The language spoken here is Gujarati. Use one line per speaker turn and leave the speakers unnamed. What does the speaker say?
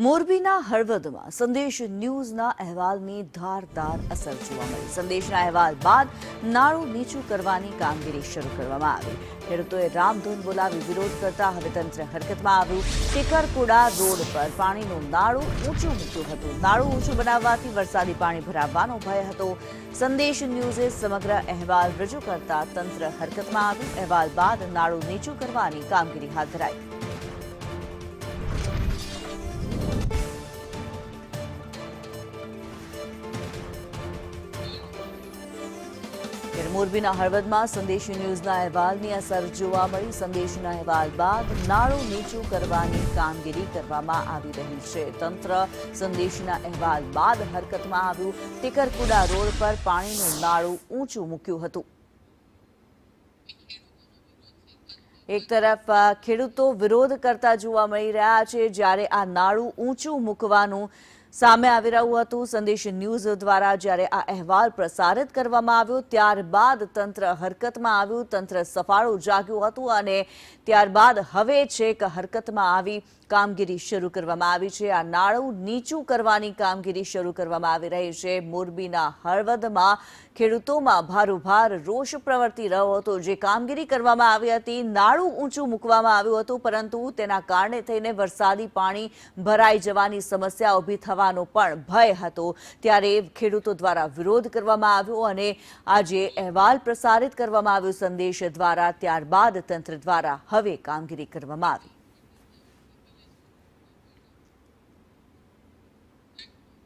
મોરબીના હળવદમાં સંદેશ ન્યૂઝના અહેવાલની ધારદાર અસર જોવા મળી. સંદેશના અહેવાલ બાદ નાળું નીચું કરવાની કામગીરી શરૂ કરવામાં આવી. ખેડૂતોએ રામધૂન બોલાવી વિરોધ કરતા હવે તંત્ર હરકતમાં આવ્યું. ટીકરપુડા રોડ પર પાણીનું નાળું ઊંચું મૂક્યું હતું. નાળું ઊંચું બનાવવાથી વરસાદી પાણી ભરાવાનો ભય હતો. સંદેશ ન્યૂઝે સમગ્ર અહેવાલ રજૂ કરતા તંત્ર હરકતમાં આવ્યું. અહેવાલ બાદ નાળું નીચું કરવાની કામગીરી હાથ ધરાઈ. મોરબીના હળવદમાં સંદેશ ન્યૂઝના અહેવાલની અસર જોવા મળી. સંદેશના અહેવાલ બાદ નાળું નીચું કરવાની કામગીરી કરવામાં આવી રહી છે. તંત્ર સંદેશના અહેવાલ બાદ હરકતમાં આવ્યું. ટીકરપુડા રોડ પર પાણીનું નાળું ઊંચું મૂક્યું હતું. એક તરફ ખેડૂતો વિરોધ કરતા જોવા મળી રહ્યા છે, જ્યારે આ નાળું ઊંચું મૂકવાનું સામે આવી રહ્યું હતું. સંદેશ ન્યૂઝ દ્વારા જ્યારે આ અહેવાલ પ્રસારિત કરવામાં આવ્યો ત્યારબાદ તંત્ર હરકતમાં આવ્યું. તંત્ર સફાળું જાગ્યું હતું અને ત્યારબાદ હવે છેક હરકતમાં આવી કામગીરી શરૂ કરવામાં આવી છે. આ નાળું નીચું કરવાની કામગીરી શરૂ કરવામાં આવી રહી છે. મોરબીના હળવદમાં ખેડૂતોમાં ભારોભાર રોષ પ્રવર્તી રહ્યો હતો. જે કામગીરી કરવામાં આવી હતી, નાળું ઊંચું મૂકવામાં આવ્યું હતું, પરંતુ તેના કારણે થઈને વરસાદી પાણી ભરાઈ જવાની સમસ્યા ઊભી થવાનો પણ ભય હતો. ત્યારે ખેડૂતો દ્વારા વિરોધ કરવામાં આવ્યો અને આજે અહેવાલ પ્રસારિત કરવામાં આવ્યો સંદેશ દ્વારા. ત્યારબાદ તંત્ર દ્વારા હવે કામગીરી કરવામાં આવી.